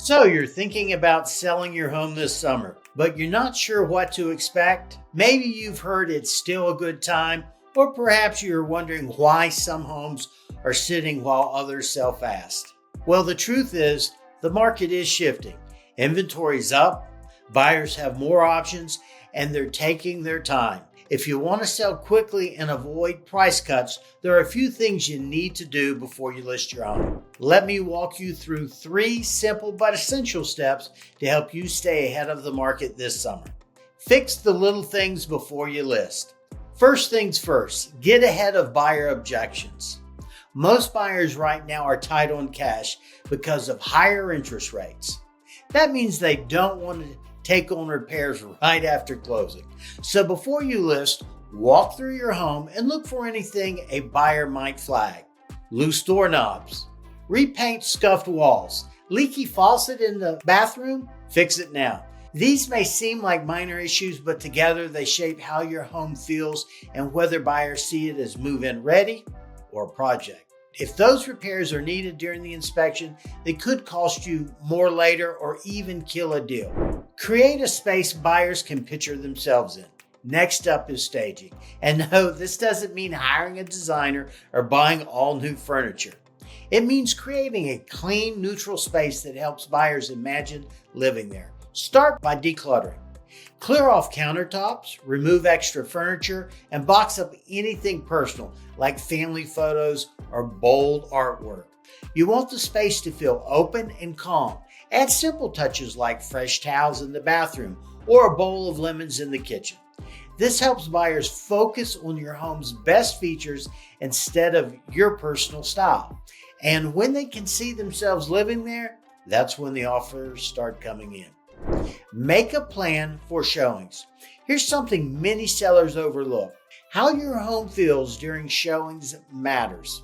So you're thinking about selling your home this summer, but you're not sure what to expect? Maybe you've heard it's still a good time, or perhaps you're wondering why some homes are sitting while others sell fast. Well, the truth is, the market is shifting. Inventory's up, buyers have more options, and they're taking their time. If you want to sell quickly and avoid price cuts, there are a few things you need to do before you list your home. Let me walk you through 3 simple but essential steps to help you stay ahead of the market this summer. Fix the little things before you list. First things first, get ahead of buyer objections. Most buyers right now are tight on cash because of higher interest rates. That means they don't want to take on repairs right after closing. So before you list, walk through your home and look for anything a buyer might flag. Loose doorknobs, repaint scuffed walls, leaky faucet in the bathroom, fix it now. These may seem like minor issues, but together they shape how your home feels and whether buyers see it as move-in ready or a project. If those repairs are needed during the inspection, they could cost you more later or even kill a deal. Create a space buyers can picture themselves in. Next up is staging. And no, this doesn't mean hiring a designer or buying all new furniture. It means creating a clean, neutral space that helps buyers imagine living there. Start by decluttering. Clear off countertops, remove extra furniture, and box up anything personal like family photos or bold artwork. You want the space to feel open and calm. Add simple touches like fresh towels in the bathroom or a bowl of lemons in the kitchen. This helps buyers focus on your home's best features instead of your personal style. And when they can see themselves living there, that's when the offers start coming in. Make a plan for showings. Here's something many sellers overlook. How your home feels during showings matters.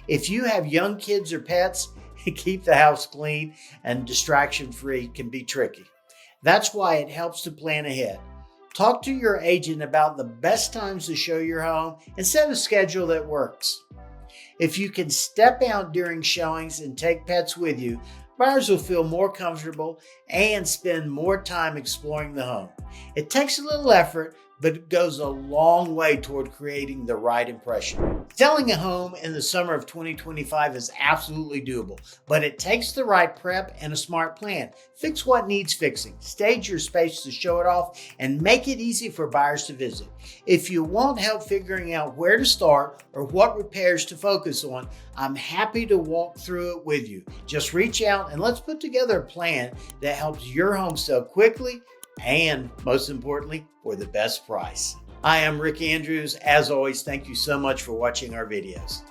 If you have young kids or pets, keep the house clean and distraction-free can be tricky. That's why it helps to plan ahead. Talk to your agent about the best times to show your home and set a schedule that works. If you can step out during showings and take pets with you, buyers will feel more comfortable and spend more time exploring the home. It takes a little effort, but it goes a long way toward creating the right impression. Selling a home in the summer of 2025 is absolutely doable, but it takes the right prep and a smart plan. Fix what needs fixing, stage your space to show it off, and make it easy for buyers to visit. If you want help figuring out where to start or what repairs to focus on, I'm happy to walk through it with you. Just reach out and let's put together a plan that helps your home sell quickly and, most importantly, for the best price. I am Rick Andrews. As always, thank you so much for watching our videos.